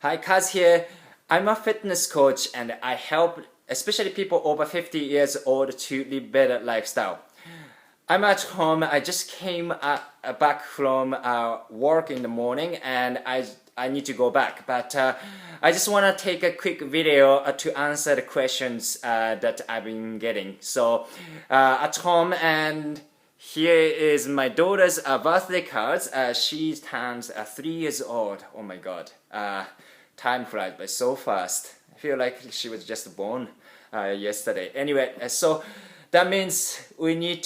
Hi, Kaz here. I'm a fitness coach and I help especially people over 50 years old to live better lifestyle. I'm at home. I just came back from work in the morning and I need to go back. But I just want to take a quick video to answer the questions that I've been getting. So at home, and here is my daughter's birthday cards. She turns 3 years old. Oh my God. Time flies by so fast. I feel like she was just born yesterday. Anyway, so that means we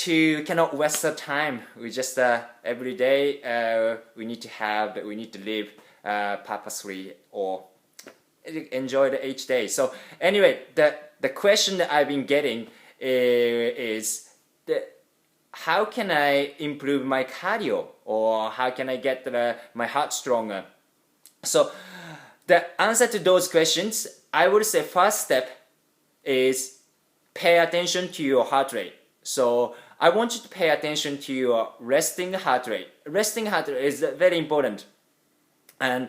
cannot waste the time. We just every day we need to live purposefully or enjoy each day. So anyway, the question that I've been getting is how can I improve my cardio, or how can I get my heart stronger? So the answer to those questions, I would say first step is pay attention to your heart rate. So I want you to pay attention to your resting heart rate. Resting heart rate is very important. And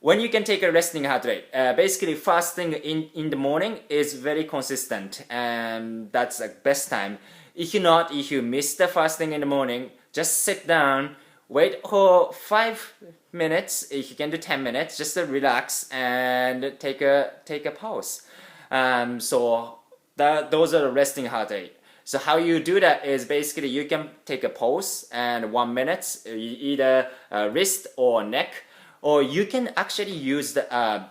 when you can take a resting heart rate, basically fasting in the morning is very consistent, and that's the best time. If you miss the fasting in the morning, just sit down, wait for 5 minutes. If you can do 10 minutes, just relax and take a pause. So those are the resting heart rate. So how you do that is basically you can take a pause and 1 minute, either wrist or neck, or you can actually use the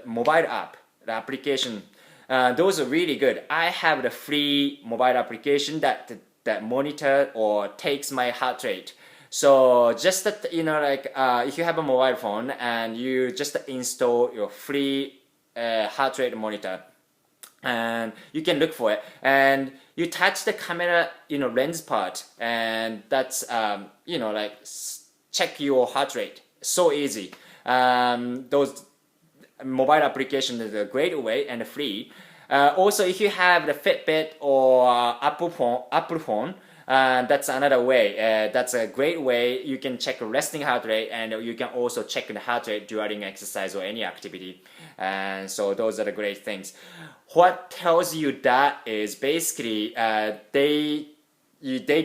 mobile app, the application. Those are really good. I have the free mobile application that monitor or takes my heart rate. So just that, if you have a mobile phone and you just install your free heart rate monitor, and you can look for it, and you touch the camera lens part, and that's check your heart rate. So easy. Those mobile applications is a great way and free. Also, if you have the Fitbit or Apple phone, that's another way. That's a great way. You can check resting heart rate, and you can also check the heart rate during exercise or any activity. And so those are the great things. What tells you that is basically they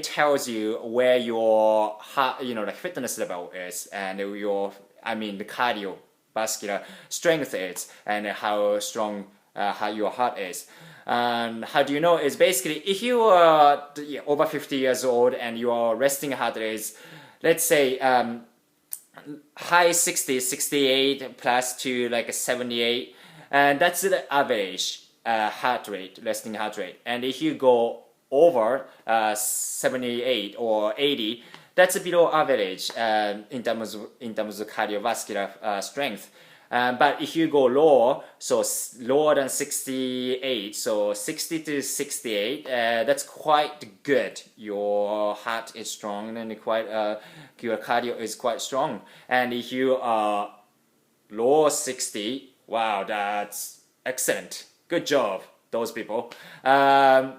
tells you where your heart, the fitness level is, and the cardiovascular strength is, and how strong how your heart is. How do you know? Is basically if you are over 50 years old and your resting heart rate is, let's say, high 60s, 68 plus to like 78, and that's the average heart rate, resting heart rate. And if you go over 78 or 80, that's below average in terms of cardiovascular strength. But if you go lower, so lower than 68, so 60 to 68, that's quite good. Your heart is strong, and your cardio is quite strong. And if you are lower 60, wow, that's excellent. Good job, those people. And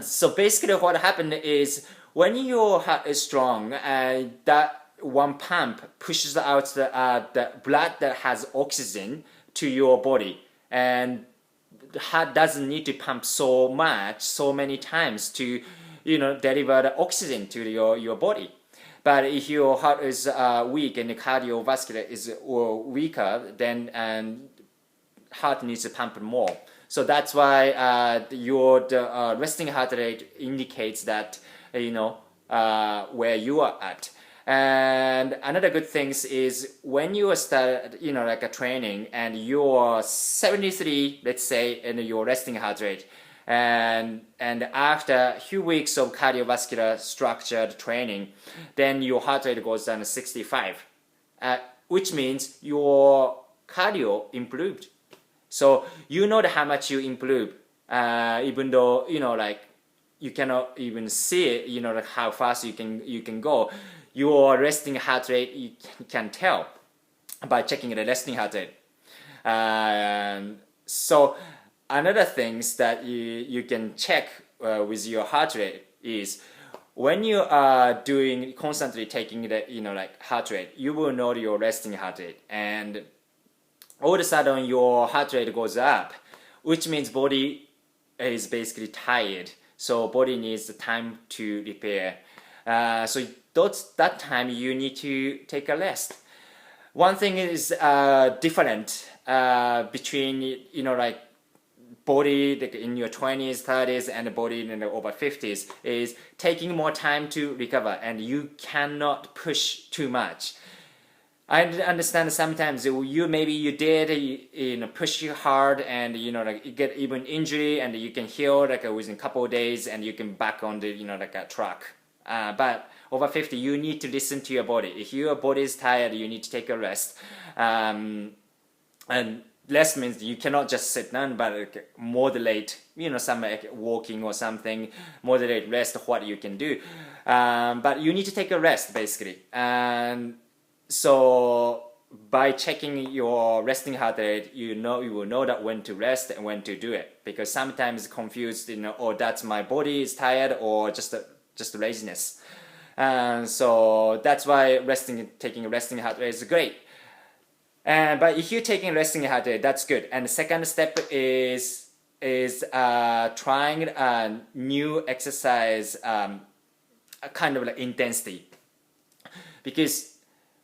so basically what happened is when your heart is strong, that one pump pushes out the blood that has oxygen to your body, and the heart doesn't need to pump so many times to deliver the oxygen to your body. But if your heart is weak and the cardiovascular is weaker, then heart needs to pump more. So that's why your resting heart rate indicates that where you are at. And another good thing is when you start like a training and you're 73, let's say, in your resting heart rate, and after a few weeks of cardiovascular structured training, then your heart rate goes down to 65, which means your cardio improved. So how much you improve, even though you cannot even see it, like how fast you can go. Your resting heart rate, you can tell by checking the resting heart rate. So another things that you can check with your heart rate is when you are constantly taking the heart rate, you will know your resting heart rate. And all of a sudden your heart rate goes up, which means body is basically tired. So body needs the time to repair. So that time you need to take a rest. One thing is different between like body like in your 20s, 30s, and the body in the over 50s is taking more time to recover, and you cannot push too much. I understand sometimes maybe you did push hard and like you get even injury and you can heal like within a couple of days and you can back on the like a track. But over 50 you need to listen to your body. If your body is tired, you need to take a rest. And rest means you cannot just sit down, but like moderate, some like walking or something, moderate rest of what you can do. But you need to take a rest basically. And so by checking your resting heart rate, you will know that when to rest and when to do it. Because sometimes confused, oh, that's my body is tired or just laziness. So that's why taking a resting heart rate is great. But if you're taking resting heart rate, that's good. And the second step is trying a new exercise, kind of like intensity. Because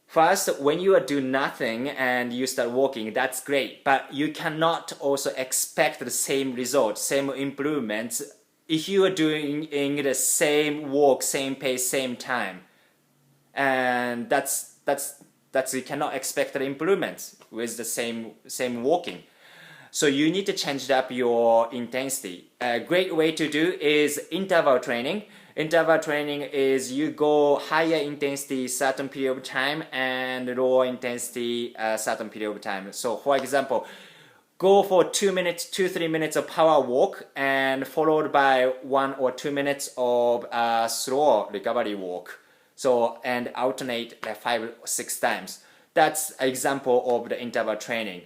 first, when you are doing nothing and you start walking, that's great. But you cannot also expect the same result, same improvements if you are doing the same walk, same pace, same time. And that's you cannot expect the improvements with the same walking. So you need to change up your intensity. A great way to do is interval training. Interval training is you go higher intensity certain period of time and lower intensity certain period of time. So for example, go for 3 minutes of power walk and followed by 1 or 2 minutes of slow recovery walk. So and alternate like 5 or 6 times. That's an example of the interval training.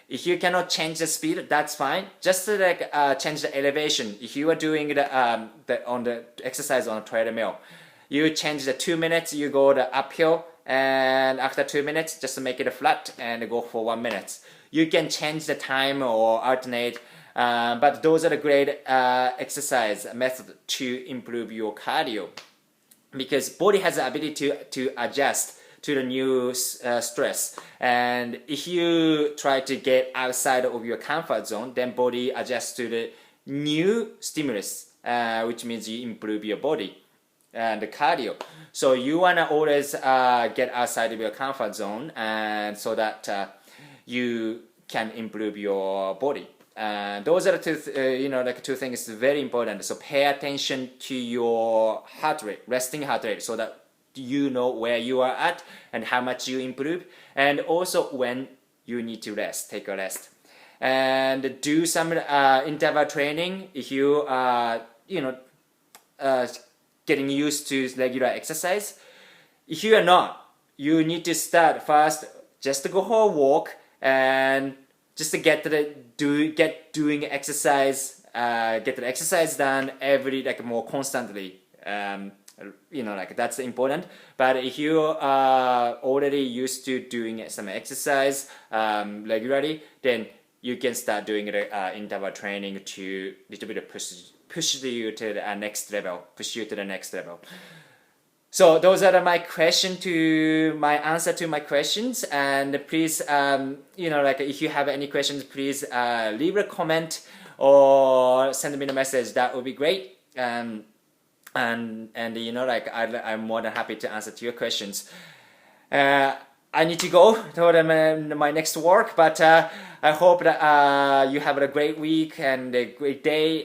If you cannot change the speed, that's fine. Just like change the elevation. If you are doing the exercise on a treadmill, you change the 2 minutes, you go the uphill, and after 2 minutes, just make it flat and go for 1 minute. You can change the time or alternate, but those are the great exercise method to improve your cardio, because body has the ability to adjust to the new stress. And if you try to get outside of your comfort zone, then body adjusts to the new stimulus, which means you improve your body and the cardio. So you want to always get outside of your comfort zone, and so that you can improve your body. Those are the two things very important. So pay attention to your heart rate, resting heart rate, so that you know where you are at and how much you improve, and also when you need to rest, take a rest, and do some interval training if you are getting used to regular exercise. If you are not, you need to start first just to go for a walk and just to get doing exercise, get the exercise done every more constantly. That's important. But if you are already used to doing some exercise regularly, then you can start doing the interval training to little bit push you to the next level, So those are my answer to my questions. And please, if you have any questions, please leave a comment or send me a message. That would be great. And I'm more than happy to answer to your questions. I need to go to my next work, but I hope that you have a great week and a great day.